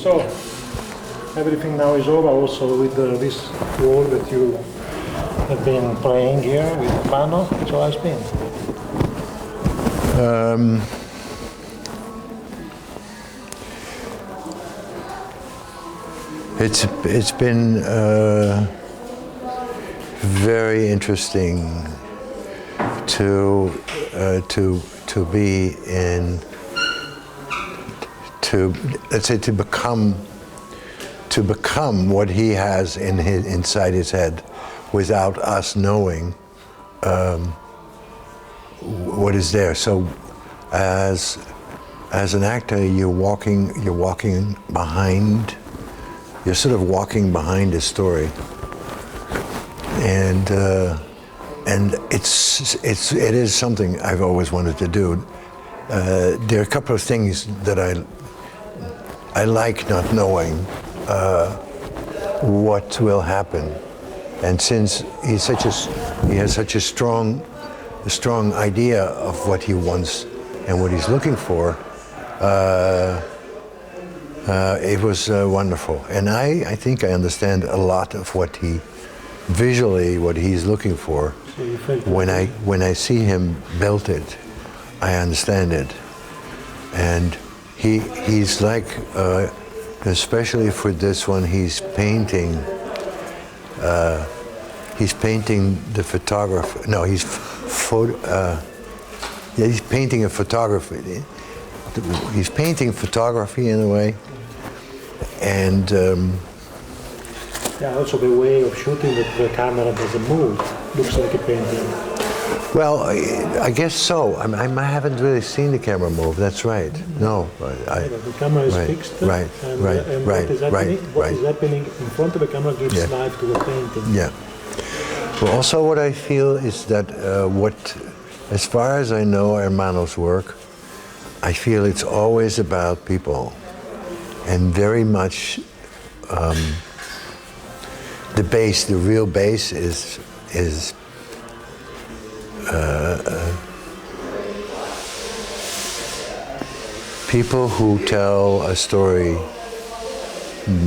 So, everything now is over, also with this role that you have been playing here with Mano. So how's it been? It's been very interesting to be in, to let's say to become what he has inside his head, without us knowing what is there. So, as an actor, you're walking behind. You're sort of walking behind a story, and it is something I've always wanted to do. There are a couple of things that I like not knowing what will happen, and since he has such a strong idea of what he wants and what he's looking for. It was wonderful, and I think I understand a lot of what he's looking for. So when I see him build it, I understand it, and he's like, especially for this one, he's painting the photographer. No, he's painting a photography. He's painting photography in a way. And also the way of shooting that the camera doesn't move looks like a painting. Well, I guess so. I haven't really seen the camera move. That's right. No, the camera is fixed. Right. What is happening in front of the camera gives life to the painting. Yeah. Well, also what I feel is that as far as I know, Hermano's work, I feel it's always about people. And very much the real base is people who tell a story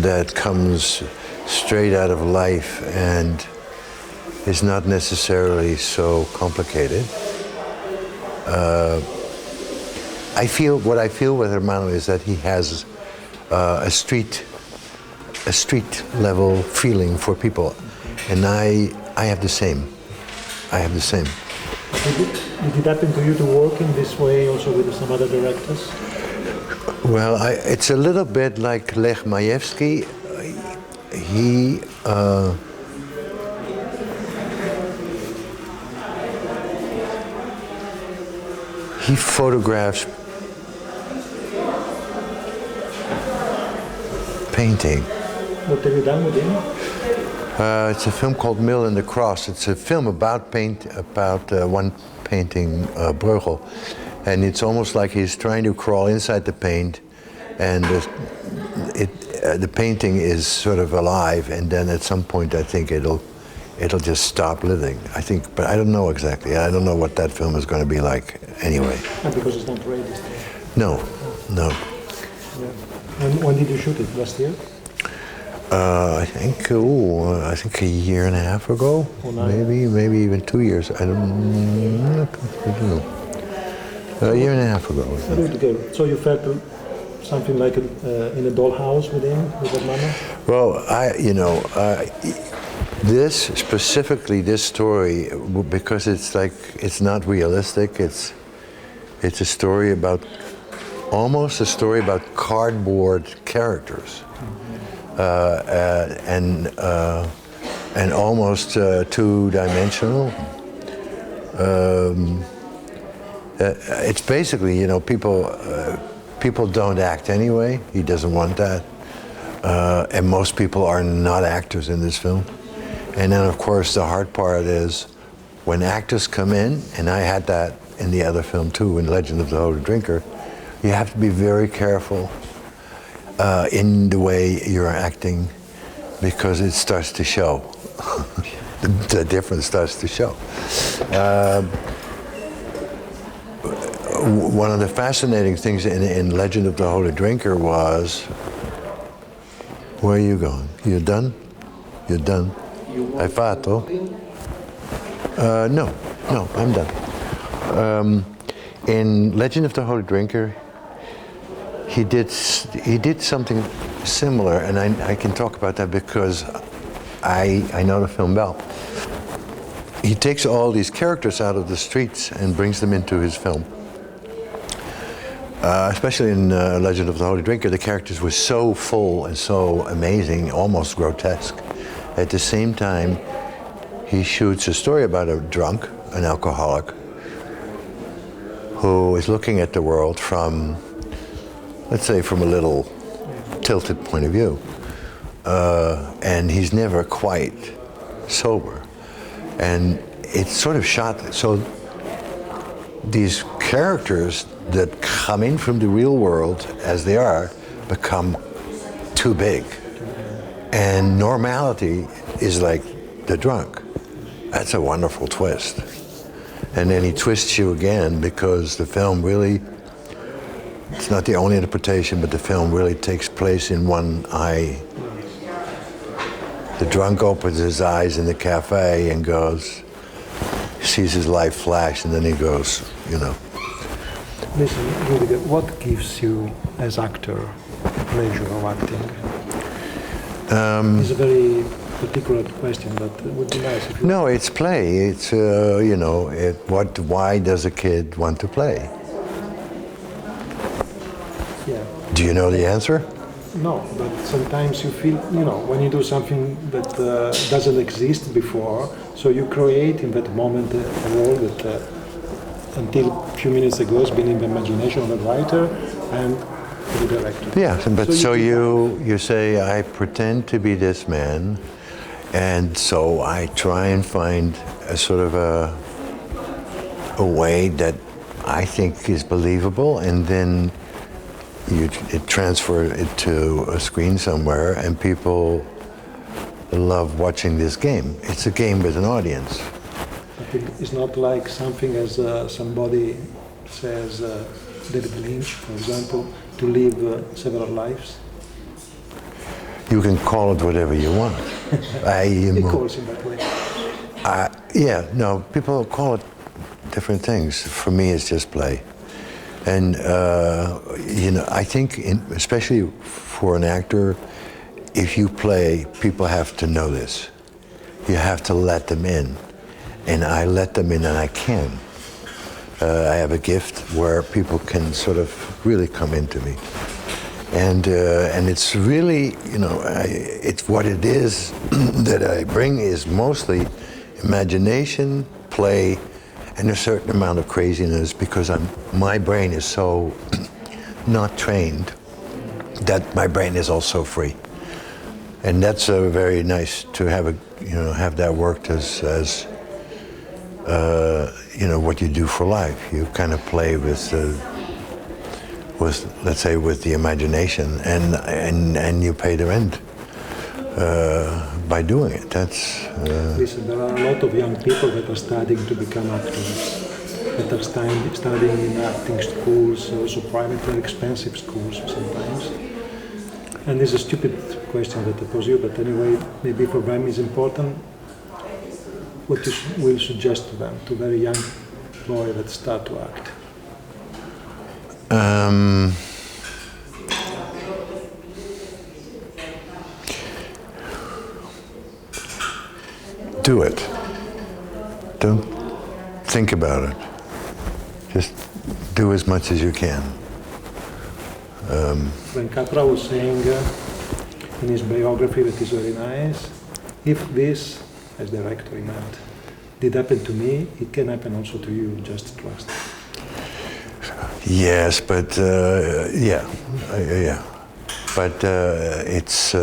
that comes straight out of life and is not necessarily so complicated. What I feel with Hermano is that he has a street level feeling for people, and I have the same. Did it happen to you to work in this way also with some other directors? Well, it's a little bit like Lech Majewski. He photographs painting. What have you done with him? It's a film called Mill and the Cross. It's a film about one painting, Bruegel, and it's almost like he's trying to crawl inside the paint, and the painting is sort of alive, and then at some point I think it'll just stop living. I think, but I don't know exactly. I don't know what that film is going to be like anyway. Because it's not ready still. No. Yeah. And when did you shoot it? Last year? I think a year and a half ago, maybe even 2 years. I don't know. A year and a half ago. So you felt something like in a dollhouse with him, with Hermano? Well, this story, because it's not realistic. It's almost a story about cardboard characters, and almost two-dimensional. It's basically, people don't act anyway. He doesn't want that, and most people are not actors in this film. And then, of course, the hard part is when actors come in, and I had that in the other film too, in Legend of the Holy Drinker. You have to be very careful in the way you're acting, because it starts to show. The difference starts to show. One of the fascinating things in Legend of the Holy Drinker was Where are you going? You're done? You're done? Hai fatto? No, I'm done. In Legend of the Holy Drinker, he did something similar, and I can talk about that because I know the film well. He takes all these characters out of the streets and brings them into his film. Especially in Legend of the Holy Drinker, the characters were so full and so amazing, almost grotesque. At the same time, he shoots a story about a drunk, an alcoholic, who is looking at the world from, let's say, from a little tilted point of view. And he's never quite sober. And it's sort of shot, so these characters that come in from the real world as they are become too big. And normality is like the drunk. That's a wonderful twist. And then he twists you again because the film really, it's not the only interpretation, but the film really takes place in one eye. The drunk opens his eyes in the cafe and goes, sees his life flash, and then he goes, you know. Listen, Rutger, what gives you, as actor, pleasure of acting? It's a very particular question, but it would be nice if you... No, it's play. It's, you know, why does a kid want to play? Yeah. Do you know the answer? No, but sometimes you feel, you know, when you do something that doesn't exist before, so you create in that moment a world that until a few minutes ago has been in the imagination of the writer and the director. Yeah, but so you say, I pretend to be this man, and so I try and find a sort of a way that I think is believable, and then you transfer it to a screen somewhere, and people love watching this game. It's a game with an audience. But it's not like something as somebody says, David Lynch, for example, to live several lives. You can call it whatever you want. He calls it that way. Yeah, no, people call it different things. For me, it's just play. And, you know, I think, especially for an actor, if you play, people have to know this. You have to let them in. And I let them in, and I can. I have a gift where people can sort of really come into me. And it's really, you know, it's what it is that I bring is mostly imagination, play, and a certain amount of craziness, because my brain is so not trained that my brain is also free. And that's very nice to have have that worked as you know, what you do for life. You kind of play with let's say, with the imagination, and you pay the rent by doing it. That's. Listen, there are a lot of young people that are studying to become actors, that are studying in acting schools, also private, very expensive schools sometimes. And it's a stupid question that I pose you, but anyway, maybe for them it's important. What you will suggest to them, to very young boys that start to act? Do it. Don't think about it. Just do as much as you can. When Capra was saying in his biography, that is very nice, if this, as director he meant, did happen to me, it can happen also to you, just trust. Yes, but yeah. But it's.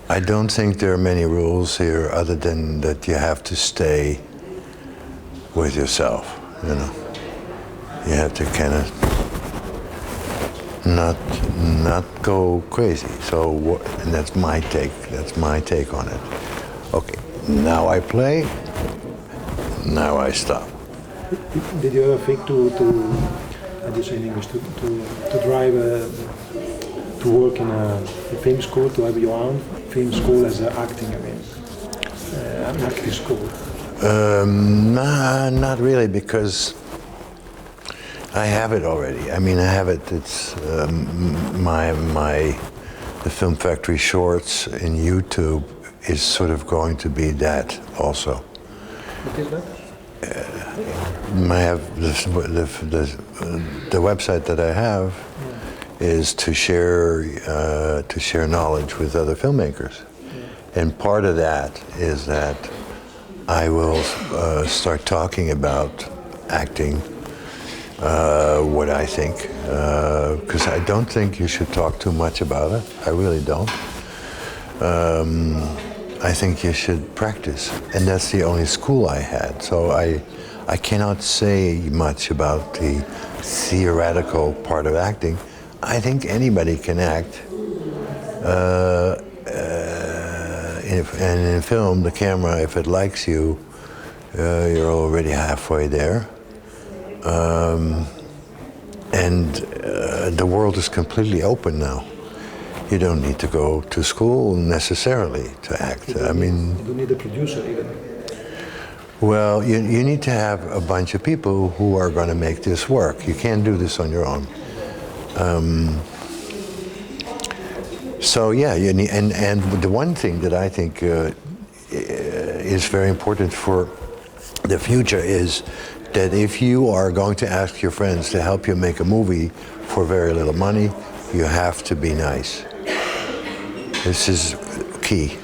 I don't think there are many rules here, other than that you have to stay with yourself. You know, you have to kind of not go crazy. So, and that's my take. That's my take on it. Okay, now I play. Now I stop. Did you ever think to how do you say in English, to drive to work in a film school, to have your own film school as acting, an acting school? Nah, not really, because I have it already. I mean, I have it. It's the Film Factory Shorts in YouTube is sort of going to be that also. What is that? I have the website that I have is to share knowledge with other filmmakers, and part of that is that I will start talking about acting, what I think, because I don't think you should talk too much about it. I really don't. I think you should practice, and that's the only school I had. So I cannot say much about the theoretical part of acting. I think anybody can act. And in film, the camera, if it likes you, you're already halfway there. The world is completely open now. You don't need to go to school necessarily to act. I mean, you don't need a producer even. Well, you need to have a bunch of people who are going to make this work. You can't do this on your own. So yeah, you need, and the one thing that I think is very important for the future is that if you are going to ask your friends to help you make a movie for very little money, you have to be nice. This is key.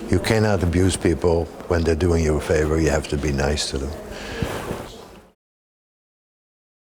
You cannot abuse people when they're doing you a favor. You have to be nice to them.